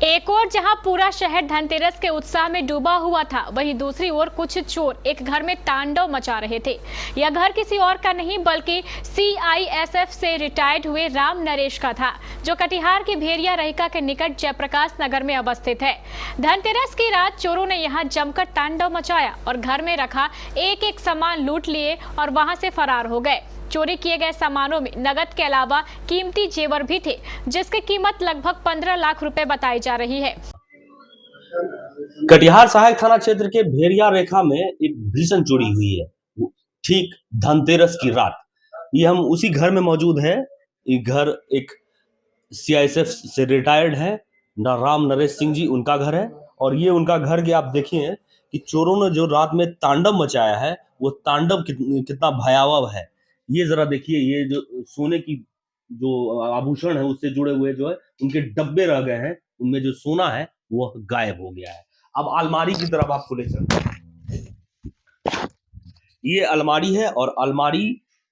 एक ओर जहां पूरा शहर धनतेरस के उत्साह में डूबा हुआ था, वहीं दूसरी ओर कुछ चोर एक घर में तांडव मचा रहे थे। यह घर किसी और का नहीं बल्कि CISF से रिटायर्ड हुए राम नरेश का था, जो कटिहार की भेड़िया रहिका के निकट जयप्रकाश नगर में अवस्थित है। धनतेरस की रात चोरों ने यहां जमकर तांडव मचाया और घर में रखा एक एक सामान लूट लिए और वहां से फरार हो गए। चोरी किए गए सामानों में नगद के अलावा कीमती जेवर भी थे, जिसकी कीमत लगभग 15 लाख रुपए बताई जा रही है। कटिहार सहायक थाना क्षेत्र के भेड़िया रेखा में एक भीषण चोरी हुई है, ठीक धनतेरस की रात। ये हम उसी घर में मौजूद है। ये घर एक CISF से रिटायर्ड है राम नरेश सिंह जी, उनका घर है। और ये उनका घर के आप देखिए कि चोरों ने जो रात में तांडव मचाया है, वो तांडव कितना भयावह है। ये जरा देखिए, ये जो सोने की जो आभूषण है उससे जुड़े हुए जो है उनके डब्बे रह गए हैं, उनमें जो सोना है वो गायब हो गया है। अब अलमारी की तरफ आपको ले चलते हैं। ये अलमारी है और अलमारी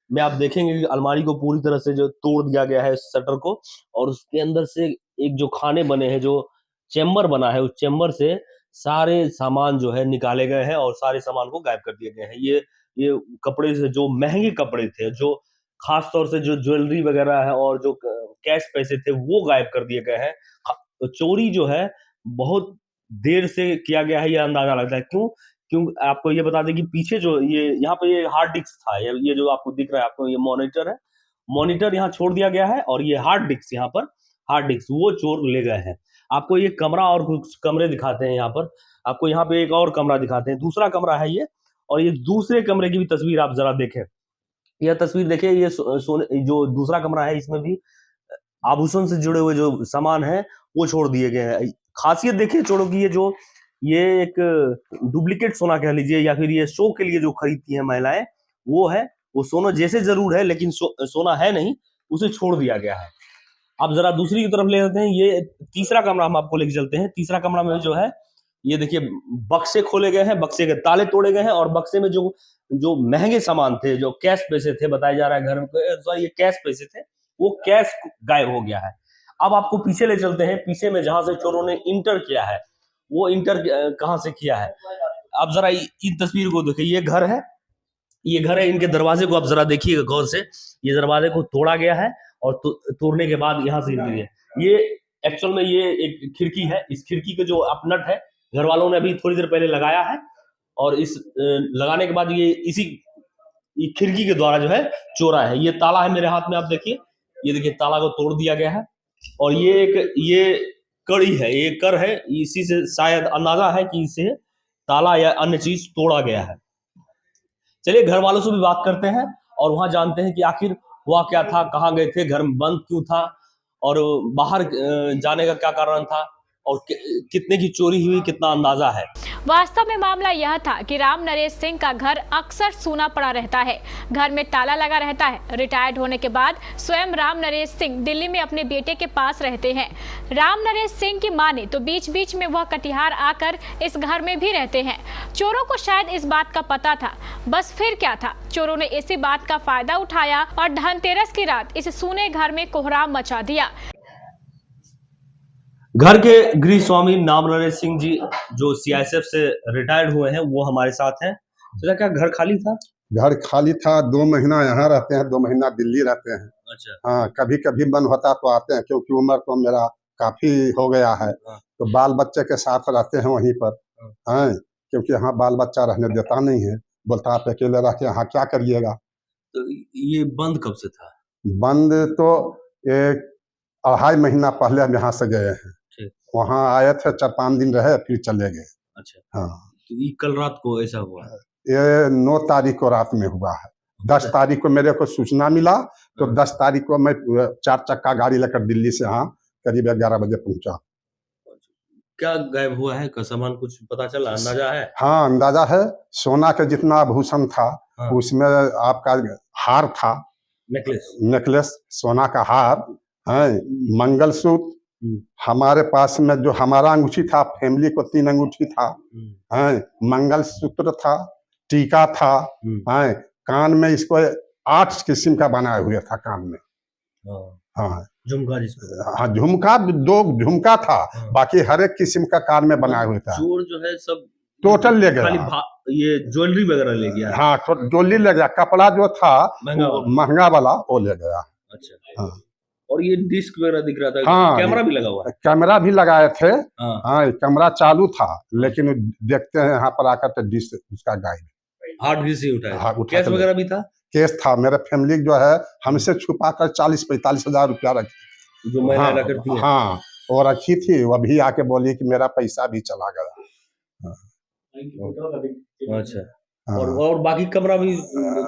में आप देखेंगे कि अलमारी को पूरी तरह से जो तोड़ दिया गया है शटर को, और उसके अंदर से एक जो खाने बने हैं, जो चेम्बर बना है, उस चेम्बर से सारे सामान जो है निकाले गए हैं और सारे सामान को गायब कर दिए गए हैं। ये कपड़े से जो महंगे कपड़े थे, जो खास तौर से जो ज्वेलरी वगैरह है और जो कैश पैसे थे, वो गायब कर दिए गए हैं। तो चोरी जो है बहुत देर से किया गया है, ये अंदाजा लगता है। क्यों आपको ये बता दें कि पीछे जो ये यहाँ पे ये हार्ड डिस्क था, ये जो आपको दिख रहा है, आपको ये मॉनिटर है, मॉनिटर यहाँ छोड़ दिया गया है और ये हार्ड डिस्क यहाँ पर, हार्ड डिस्क वो चोर ले गए हैं। आपको ये कमरा और कुछ कमरे दिखाते हैं यहाँ पर, आपको यहाँ पे एक और कमरा दिखाते हैं, दूसरा कमरा है ये। और ये दूसरे कमरे की भी तस्वीर आप जरा देखें, यह तस्वीर देखिए, ये सोने जो दूसरा कमरा है, इसमें भी आभूषण से जुड़े हुए जो सामान है वो छोड़ दिए गए हैं। खासियत देखिए चोरों की, ये एक डुप्लीकेट सोना कह लीजिए या फिर ये शो के लिए जो खरीदती हैं महिलाएं, वो है, वो सोना जैसे जरूर है लेकिन सोना है नहीं, उसे छोड़ दिया गया है। अब जरा दूसरी की तरफ ले जाते हैं। ये तीसरा कमरा हम आपको लेके चलते हैं। तीसरा कमरा में जो है, ये देखिए बक्से खोले गए हैं, बक्से के ताले तोड़े गए हैं और बक्से में जो महंगे सामान थे, जो कैश पैसे थे, बताया जा रहा है घर में ये कैश पैसे थे, वो कैश गायब हो गया है। अब आपको पीछे ले चलते हैं। पीछे में जहां से चोरों ने इंटर किया है, वो इंटर कहां से किया है, अब जरा इन तस्वीर को देखिए। ये घर है, ये घर है, इनके दरवाजे को आप जरा देखिएगा गौर से। ये दरवाजे को तोड़ा गया है और तोड़ने के बाद यहाँ से इंटर किया। ये एक्चुअल में ये एक खिड़की है, इस खिड़की के जो अप नट है, घर वालों ने अभी थोड़ी देर पहले लगाया है और इस लगाने के बाद ये खिड़की के द्वारा जो है चोरा है। ये ताला है मेरे हाथ में, आप देखिए, ये देखिए ताला को तोड़ दिया गया है। और ये कड़ी है, ये कर है, इसी से शायद अंदाजा है कि इसे ताला या अन्य चीज तोड़ा गया है। चलिए घर वालों से भी बात करते हैं और वहां जानते हैं कि आखिर हुआ क्या था, कहाँ गए थे, घर में बंद क्यों था और बाहर जाने का क्या कारण था और कितने की चोरी हुई, कितना अंदाजा है। वास्तव में मामला यह था कि राम नरेश सिंह का घर अक्सर सूना पड़ा रहता है, घर में ताला लगा रहता है। रिटायर्ड होने के बाद स्वयं राम नरेश सिंह दिल्ली में अपने बेटे के पास रहते हैं। राम नरेश सिंह की माने तो बीच बीच में वह कटिहार आकर इस घर में भी रहते हैं। चोरों को शायद इस बात का पता था, बस फिर क्या था, चोरों ने इसी बात का फायदा उठाया और धनतेरस की रात इस सूने घर में कोहराम मचा दिया। घर के गृह स्वामी राम नरेश सिंह जी, जो CISF से रिटायर्ड हुए हैं, वो हमारे साथ हैं। तो क्या घर खाली था? घर खाली था, 2 महीना यहाँ रहते हैं, 2 महीना दिल्ली रहते हैं। अच्छा। हाँ, कभी कभी मन होता तो आते हैं, क्योंकि उम्र तो मेरा काफी हो गया है। तो बाल बच्चे के साथ रहते हैं वहीं पर। हाँ, क्योंकि यहाँ बाल बच्चा रहने देता नहीं है, बोलता आप अकेले रह के यहाँ क्या करिएगा। तो ये बंद कब से था? बंद तो 2.5 महीना पहले हम यहाँ से गए हैं। वहाँ आए थे, 4-5 दिन रहे, फिर चले गए। अच्छा। हाँ, तो ये कल रात को ऐसा हुआ? ये 9 तारीख को रात में हुआ है। 10 तारीख को मेरे को सूचना मिला, तो 10 तारीख को मैं 4 चक्का गाड़ी लेकर दिल्ली से यहाँ करीब 11 बजे पहुंचा। क्या गायब हुआ है? सामान कुछ पता चला, अंदाजा है? हाँ, अंदाजा है। सोना का जितना आभूषण था, उसमें आपका हार था, नेकलेस, सोना का हार है, मंगलसूत्र, हमारे पास में जो हमारा अंगूठी था, फैमिली को 3 अंगूठी था, है, मंगलसूत्र था, टीका था, है, कान में इसको 8 किस्म का बनाया हुआ था कान में। हाँ, झुमका जिसको हाँ झुमका, 2 झुमका था, हाँ। बाकी हर एक किस्म का कान में बनाया हुआ था। चोर जो है सब टोटल ले खाली गया। ये ज्वेलरी वगैरह ले गया। हाँ जोली ले गया, कपड़ा जो था महंगा वो वाला। महंगा वाला वो ले गया। अच्छा। हाँ। और ये डिस्क वगैरह दिख रहा था, हाँ, कैमरा भी लगा हुआ है। कैमरा भी लगाए थे। हाँ। हाँ कैमरा चालू था, लेकिन देखते हैं यहाँ पर आकर तो डिश उसका गायब। हार्ड डिस्क से उठाया। हाँ, उठा कैश के ले- वगैरह भी था। केस था, मेरे फैमिली जो है हमसे छुपा कर 40-45 हजार रुपया रखी। जो महिलाएं करती हैं। हाँ वो रखी थी, वो भी आके बोली कि मेरा पैसा भी चला गया। अच्छा। हाँ। और बाकी कमरा भी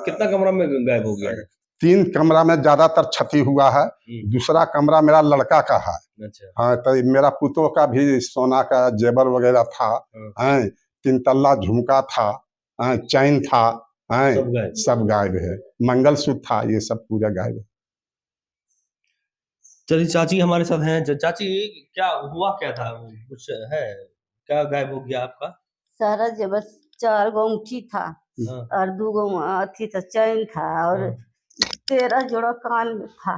कितना कमरा में गायब हो गया है? 3 कमरा में ज्यादातर क्षति हुआ है, दूसरा कमरा मेरा लड़का का है। अच्छा। हाँ तो मेरा पुतों का भी सोना का जेवर वगैरह था, हैं 3 तल्ला झुमका था, हैं चैन था, हैं सब गायब है। मंगलसूत्र था, ये सब पूरा गायब है। चलिए चाची हमारे साथ हैं। चाची क्या हुआ, क्या था, कुछ है क्या गायब हो गया आपका? सारा जेवर 4 गो अंगूठी था हाँ। और 2 गो अथी था, चैन था और 13 जोड़ा कान में था।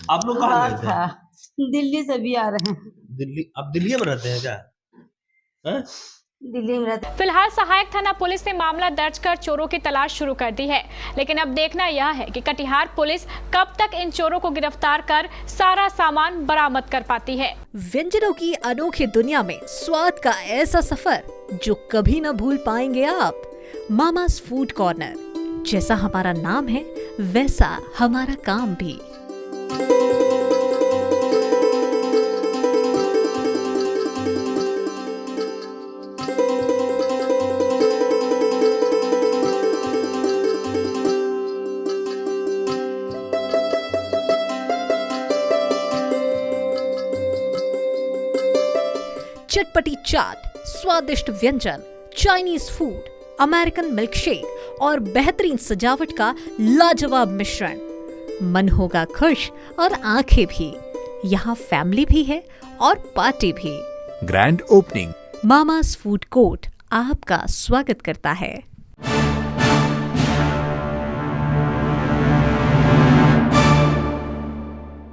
आप लोग कहाँ हार रहते था। हैं? दिल्ली से भी आ रहे हैं। दिल्ली? आप दिल्ली में रहते हैं क्या? हैं? दिल्ली में रहते। फिलहाल सहायक थाना पुलिस ने मामला दर्ज कर चोरों की तलाश शुरू कर दी है, लेकिन अब देखना यह है कि कटिहार पुलिस कब तक इन चोरों को गिरफ्तार कर सारा सामान बरामद कर पाती है। व्यंजनों की अनोखी दुनिया में स्वाद का ऐसा सफर जो कभी न भूल पाएंगे आप। मामास फूड कॉर्नर, जैसा हमारा नाम है वैसा हमारा काम भी। चटपटी चाट, स्वादिष्ट व्यंजन, चाइनीज फूड, अमेरिकन मिल्कशेक और बेहतरीन सजावट का लाजवाब मिश्रण। मन होगा खुश और आंखें भी। यहाँ फैमिली भी है और पार्टी भी। Grand opening. Mama's food court आपका स्वागत करता है।